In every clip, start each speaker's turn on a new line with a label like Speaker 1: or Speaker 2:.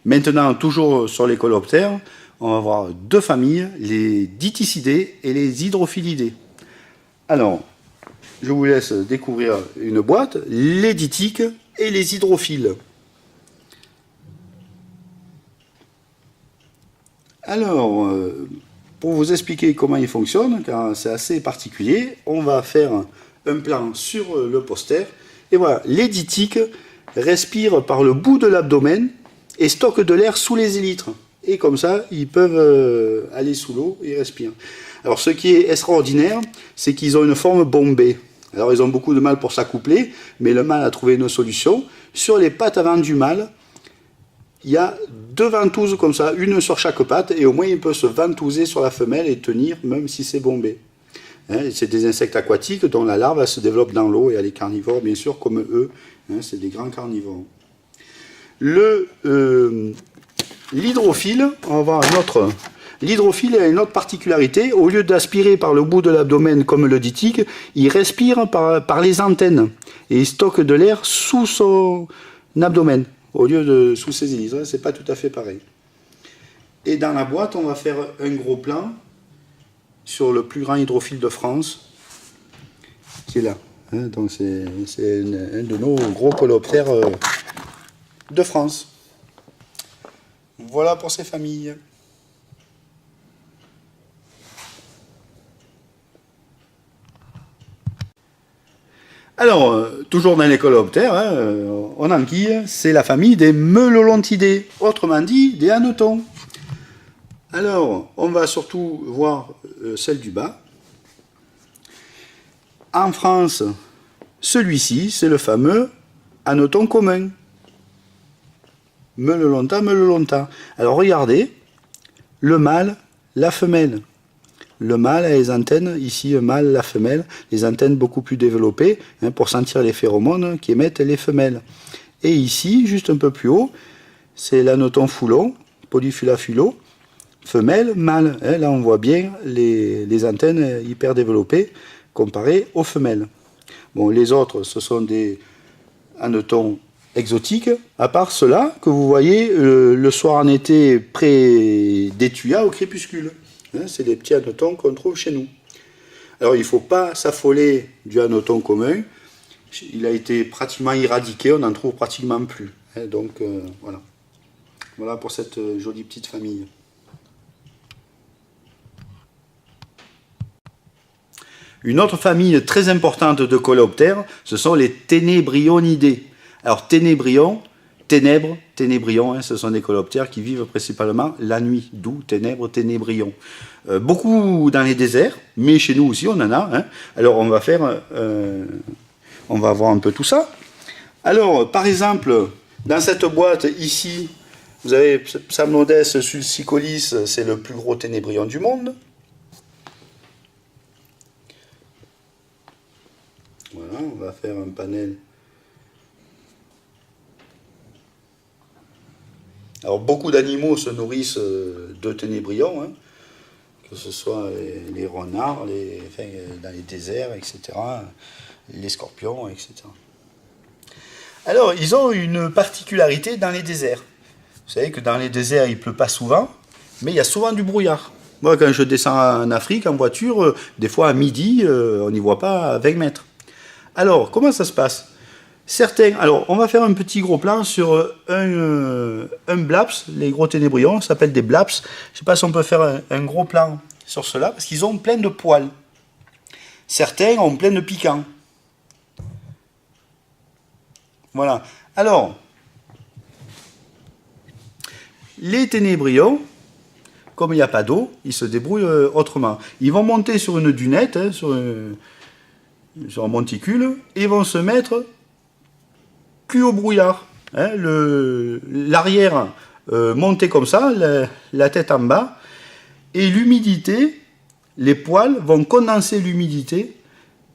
Speaker 1: Maintenant, toujours sur les coléoptères, on va avoir deux familles, les Dyticidés et les Hydrophilidés. Alors, je vous laisse découvrir une boîte, les dytiques et les hydrophiles. Alors, pour vous expliquer comment ils fonctionnent, car c'est assez particulier, on va faire un plan sur le poster. Et voilà, les dytiques respirent par le bout de l'abdomen et stockent de l'air sous les élytres. Et comme ça, ils peuvent aller sous l'eau et respirer. Alors, ce qui est extraordinaire, c'est qu'ils ont une forme bombée. Alors, ils ont beaucoup de mal pour s'accoupler, mais le mâle a trouvé une solution. Sur les pattes avant du mâle, il y a deux ventouses comme ça, une sur chaque patte, et au moins il peut se ventouser sur la femelle et tenir, même si c'est bombé. Hein, c'est des insectes aquatiques dont la larve se développe dans l'eau, et elle est carnivore, bien sûr, comme eux. Hein, c'est des grands carnivores. L'hydrophile, on va voir un autre. L'hydrophile a une autre particularité. Au lieu d'aspirer par le bout de l'abdomen comme le dytique, il respire par les antennes, et il stocke de l'air sous son abdomen. Au lieu de sous ses élytres, c'est pas tout à fait pareil. Et dans la boîte, on va faire un gros plan sur le plus grand hydrophile de France, qui est là. Donc c'est un de nos gros coléoptères de France. Voilà pour ces familles. Alors, toujours dans les coléoptères, en anguille, c'est la famille des Melolontidés, autrement dit des hannetons. Alors, on va surtout voir celle du bas. En France, celui-ci, c'est le fameux hanneton commun. Melolonta. Alors, regardez, le mâle, la femelle. Le mâle a les antennes, ici le mâle, la femelle, les antennes beaucoup plus développées pour sentir les phéromones qui émettent les femelles. Et ici, juste un peu plus haut, c'est l'hanneton foulon, Polyphila fulo, femelle, mâle. Là, on voit bien les antennes hyper développées comparées aux femelles. Bon, les autres, ce sont des hannetons exotiques, à part ceux-là que vous voyez le soir en été près des tuyas au crépuscule. C'est des petits hannetons qu'on trouve chez nous. Alors il ne faut pas s'affoler du hanneton commun. Il a été pratiquement éradiqué, on n'en trouve pratiquement plus. Donc voilà. Voilà pour cette jolie petite famille. Une autre famille très importante de coléoptères, ce sont les Ténébrionidae. Alors ténébrion, ténèbres, ténébrion, ce sont des coléoptères qui vivent principalement la nuit, d'où ténèbres, ténébrion. Beaucoup dans les déserts, mais chez nous aussi on en a. Alors on va voir un peu tout ça. Alors par exemple, dans cette boîte ici, vous avez Psamnodes sulcicolis, c'est le plus gros ténébrion du monde. Voilà, on va faire un panel. Alors beaucoup d'animaux se nourrissent de ténébrions, que ce soit les renards, dans les déserts, etc., les scorpions, etc. Alors, ils ont une particularité dans les déserts. Vous savez que dans les déserts, il ne pleut pas souvent, mais il y a souvent du brouillard. Moi, quand je descends en Afrique en voiture, des fois à midi, on n'y voit pas à 20 mètres. Alors, comment ça se passe ? Alors, on va faire un petit gros plan sur un blaps, les gros ténébrions, ça s'appelle des blaps. Je ne sais pas si on peut faire un gros plan sur cela, parce qu'ils ont plein de poils. Certains ont plein de piquants. Voilà. Alors, les ténébrions, comme il n'y a pas d'eau, ils se débrouillent autrement. Ils vont monter sur une dunette, sur un monticule, et vont se mettre cul au brouillard. L'arrière monté comme ça, la tête en bas, et l'humidité, les poils vont condenser l'humidité,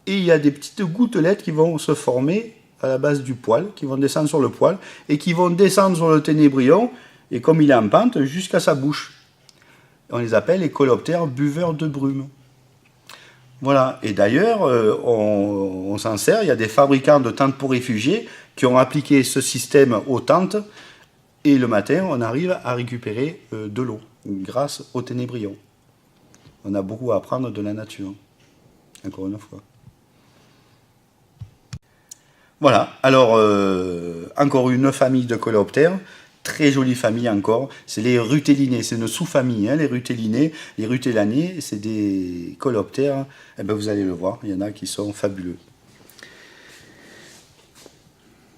Speaker 1: et il y a des petites gouttelettes qui vont se former à la base du poil, qui vont descendre sur le poil, et qui vont descendre sur le ténébrion, et comme il est en pente, jusqu'à sa bouche. On les appelle les coléoptères buveurs de brume. Voilà, et d'ailleurs, on s'en sert, il y a des fabricants de tentes pour réfugiés qui ont appliqué ce système aux tentes Et le matin, on arrive à récupérer de l'eau grâce au ténébrion. On a beaucoup à apprendre de la nature, encore une fois. Voilà, alors encore une famille de coléoptères, très jolie famille encore, c'est les rutélinés, c'est une sous-famille, hein, les rutélinés. Les rutélinés, c'est des coléoptères, eh ben, vous allez le voir, il y en a qui sont fabuleux.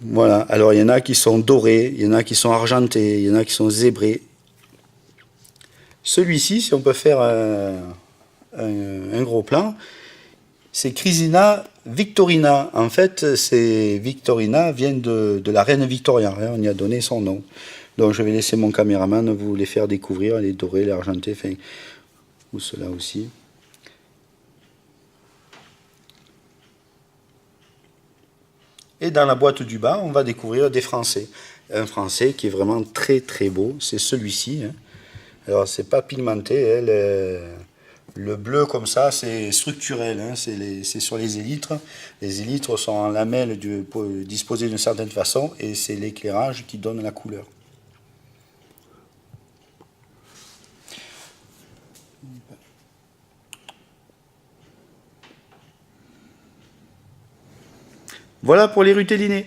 Speaker 1: Voilà, alors il y en a qui sont dorés, il y en a qui sont argentés, il y en a qui sont zébrés. Celui-ci, si on peut faire un gros plan, c'est Chrysina victorina. En fait, c'est Victorina vient de la reine Victoria, hein, on y a donné son nom. Donc je vais laisser mon caméraman vous les faire découvrir, les dorés, les argentés, enfin, ou ceux-là aussi. Et dans la boîte du bas, on va découvrir des Français. Un Français qui est vraiment très très beau, c'est celui-ci. Hein. Alors c'est pas pigmenté, hein, le bleu comme ça, c'est structurel, hein, c'est sur les élytres. Les élytres sont en lamelles disposées d'une certaine façon et c'est l'éclairage qui donne la couleur. Voilà pour les rutélinés.